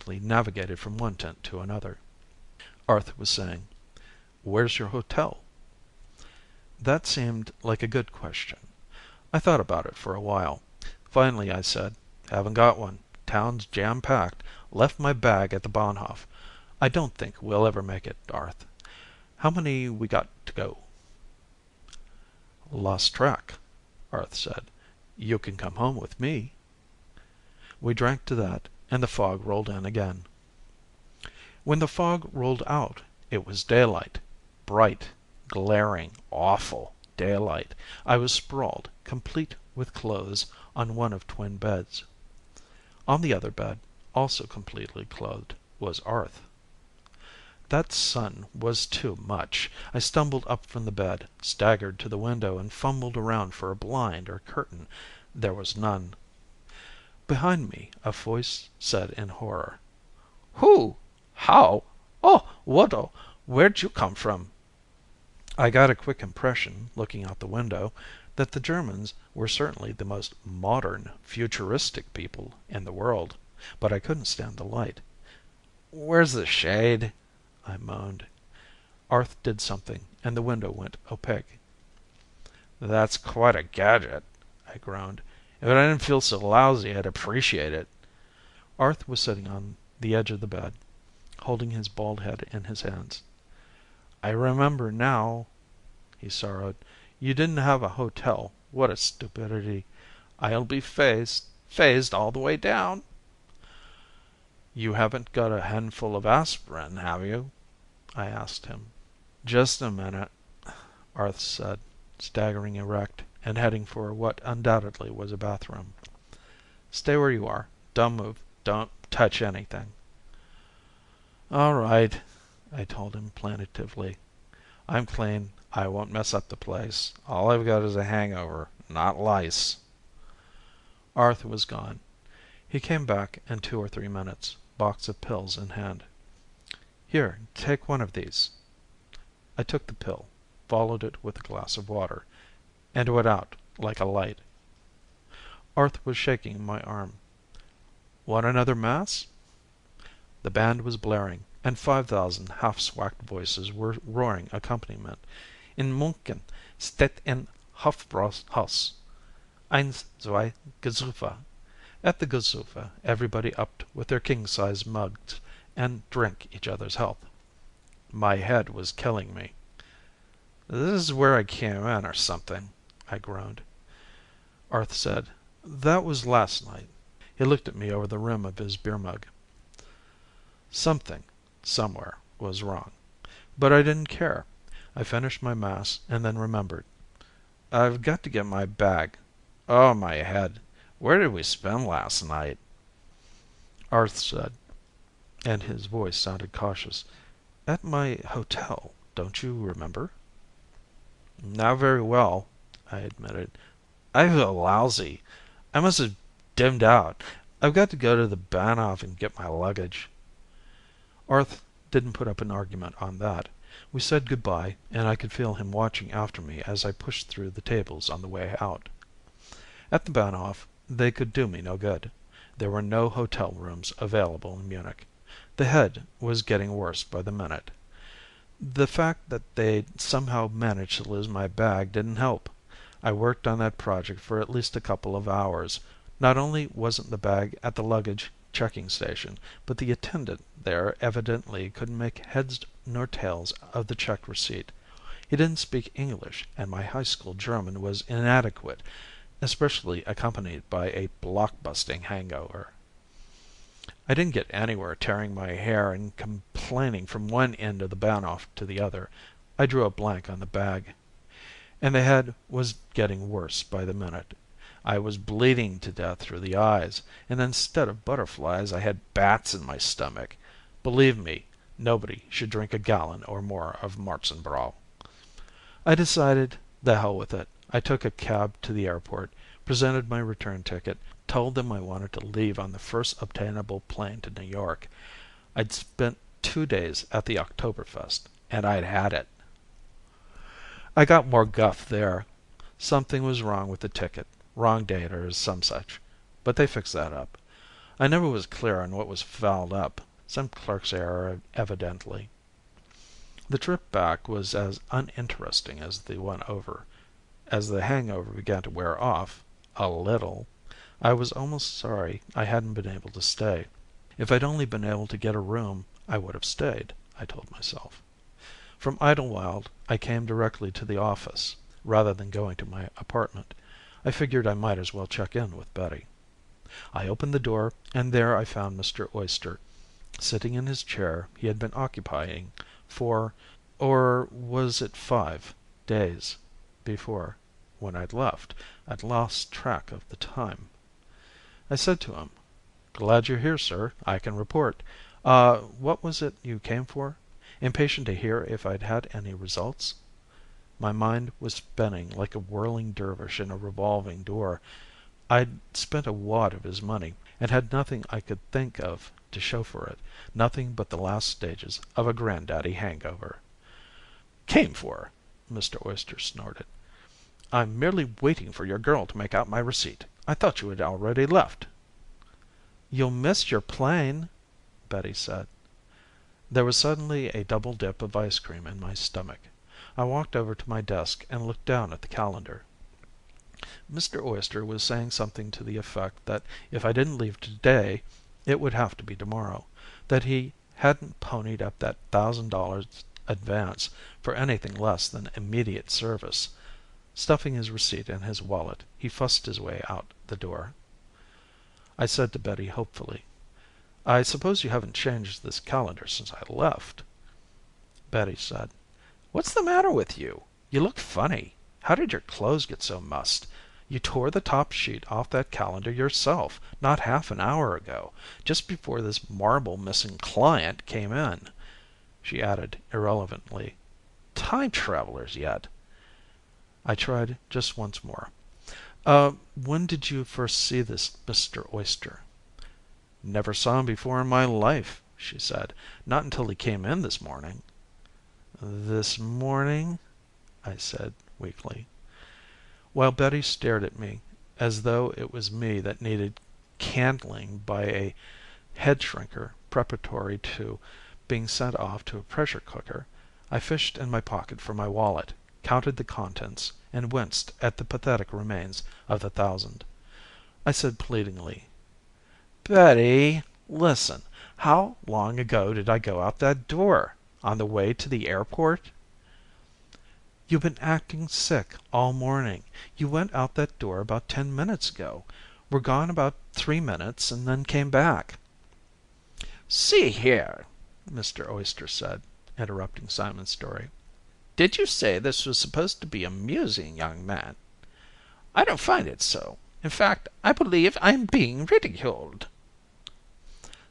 quickly navigated from one tent to another. Arth was saying, "Where's your hotel?" That seemed like a good question. I thought about it for a while. Finally I said, "Haven't got one. Town's jam-packed. Left my bag at the Bahnhof. I don't think we'll ever make it, Arth. How many we got to go?" "Lost track," Arth said. "You can come home with me." We drank to that, and the fog rolled in again. When the fog rolled out, it was daylight. Bright, glaring, awful daylight. I was sprawled, complete with clothes, on one of twin beds. On the other bed, also completely clothed, was Arth. That sun was too much. I stumbled up from the bed, staggered to the window, and fumbled around for a blind or curtain. There was none. Behind me a voice said in horror, "Who? How? Oh, Wodo, where'd you come from?" I got a quick impression, looking out the window, that the Germans were certainly the most modern, futuristic people in the world, but I couldn't stand the light. "Where's the shade?" I moaned. Arth did something, and the window went opaque. "That's quite a gadget," I groaned. "If I didn't feel so lousy, I'd appreciate it." Arth was sitting on the edge of the bed, holding his bald head in his hands. "I remember now," he sorrowed. "You didn't have a hotel. What a stupidity. I'll be phased all the way down." "You haven't got a handful of aspirin, have you?" I asked him. "Just a minute," Arth said, staggering erect and heading for what undoubtedly was a bathroom. "Stay where you are. Don't move. Don't touch anything." "All right," I told him plaintively. "I'm clean. I won't mess up the place. All I've got is a hangover, not lice." Arth was gone. He came back in 2 or 3 minutes, box of pills in hand. "Here, take one of these." I took the pill, followed it with a glass of water, and went out like a light. Arth was shaking my arm. "Want another mass?" The band was blaring, and 5,000 half-swacked voices were roaring accompaniment. "In München steht ein Hofbräuhaus. 1, 2, Gesuffe." At the Gesuffe everybody upped with their king-size mugs and drank each other's health. My head was killing me. "This is where I came in or something," I groaned. Arth said, "That was last night." He looked at me over the rim of his beer mug. Something, somewhere, was wrong. But I didn't care. I finished my mass and then remembered. "I've got to get my bag. Oh, my head. Where did we spend last night?" Arth said, and his voice sounded cautious, "At my hotel. Don't you remember?" "Not very well," I admitted. "I feel lousy. I must have dimmed out. I've got to go to the Bahnhof and get my luggage." Arth didn't put up an argument on that. We said goodbye, and I could feel him watching after me as I pushed through the tables on the way out. At the Bahnhof they could do me no good. There were no hotel rooms available in Munich. The head was getting worse by the minute. The fact that they'd somehow managed to lose my bag didn't help. I worked on that project for at least a couple of hours. Not only wasn't the bag at the luggage checking station, but the attendant there evidently couldn't make heads nor tails of the check receipt. He didn't speak English, and my high school German was inadequate, especially accompanied by a block-busting hangover. I didn't get anywhere tearing my hair and complaining from one end of the Bahnhof to the other. I drew a blank on the bag. And the head was getting worse by the minute. I was bleeding to death through the eyes, and instead of butterflies I had bats in my stomach. Believe me, nobody should drink a gallon or more of Marzenbräu. I decided, the hell with it. I took a cab to the airport, presented my return ticket, told them I wanted to leave on the first obtainable plane to New York. I'd spent 2 days at the Oktoberfest, and I'd had it. I got more guff there. Something was wrong with the ticket, wrong date or some such, but they fixed that up. I never was clear on what was fouled up. Some clerk's error, evidently. The trip back was as uninteresting as the one over. As the hangover began to wear off, a little, I was almost sorry I hadn't been able to stay. If I'd only been able to get a room, I would have stayed, I told myself. From Idlewild, I came directly to the office, rather than going to my apartment. I figured I might as well check in with Betty. I opened the door, and there I found Mr. Oyster, sitting in his chair he had been occupying for, or was it 5 days before, when I'd left. I'd lost track of the time. I said to him, "Glad you're here, sir. I can report. What was it you came for? Impatient to hear if I'd had any results?" My mind was spinning like a whirling dervish in a revolving door. I'd spent a wad of his money, and had nothing I could think of to show for it, nothing but the last stages of a granddaddy hangover. "Came for?" Mr. Oyster snorted. "I'm merely waiting for your girl to make out my receipt. I thought you had already left." "You'll miss your plane," Betty said. There was suddenly a double dip of ice cream in my stomach. I walked over to my desk and looked down at the calendar. Mr. Oyster was saying something to the effect that if I didn't leave today, it would have to be tomorrow, that he hadn't ponied up that $1,000 advance for anything less than immediate service. Stuffing his receipt in his wallet, he fussed his way out the door. I said to Betty hopefully, "I suppose you haven't changed this calendar since I left?" Betty said, "What's the matter with you? You look funny. How did your clothes get so mussed? You tore the top sheet off that calendar yourself not half an hour ago, just before this marble missing client came in." She added irrelevantly, "Time travelers yet?" I tried just once more. When did you first see this Mr. Oyster?" "Never saw him before in my life," she said. "Not until he came in this morning." "This morning?" I said weakly. While Betty stared at me as though it was me that needed candling by a head shrinker preparatory to being sent off to a pressure cooker, I fished in my pocket for my wallet, counted the contents, and winced at the pathetic remains of the 1,000. I said pleadingly, "Betty, listen. How long ago did I go out that door? On the way to the airport?" "You've been acting sick all morning. You went out that door about 10 minutes ago, were gone about 3 minutes, and then came back." "See here," Mr. Oyster said, interrupting Simon's story. "Did you say this was supposed to be amusing, young man? I don't find it so. In fact, I believe I am being ridiculed."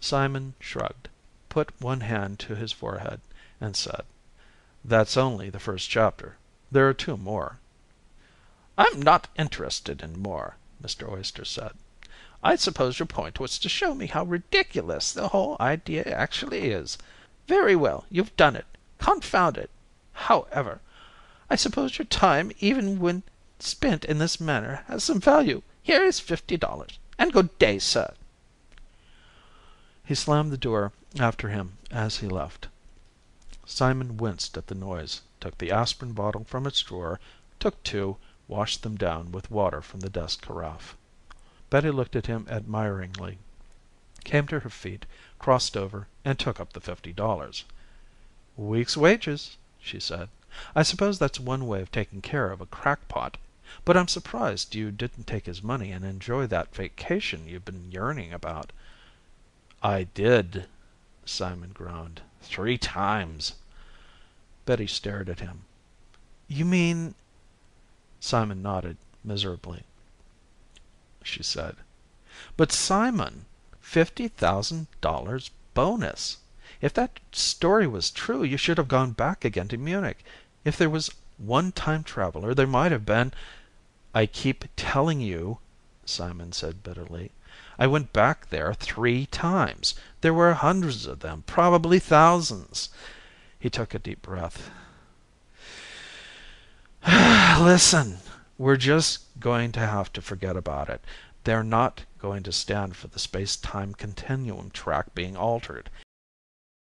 Simon shrugged, put one hand to his forehead, and said, "That's only the first chapter. There are 2 more." "I'm not interested in more," Mr. Oyster said. "I suppose your point was to show me how ridiculous the whole idea actually is. Very well, you've done it. Confound it. However, I suppose your time, even when spent in this manner, has some value. Here is $50, and good day, sir." He slammed the door after him as he left. Simon winced at the noise, took the aspirin bottle from its drawer, took 2, washed them down with water from the desk carafe. Betty looked at him admiringly, came to her feet, crossed over, and took up the $50. "Week's wages," she said. "I suppose that's one way of taking care of a crackpot. But I'm surprised you didn't take his money and enjoy that vacation you've been yearning about." "I did," Simon groaned. "3 times." Betty stared at him. "You mean—" Simon nodded miserably. She said, "But Simon, $50,000 bonus. If that story was true, you should have gone back again to Munich. If there was one time traveler, there might have been—" "I keep telling you," Simon said bitterly, "I went back there 3 times. There were hundreds of them, probably thousands." He took a deep breath. "Listen, we're just going to have to forget about it. They're not going to stand for the space time continuum track being altered.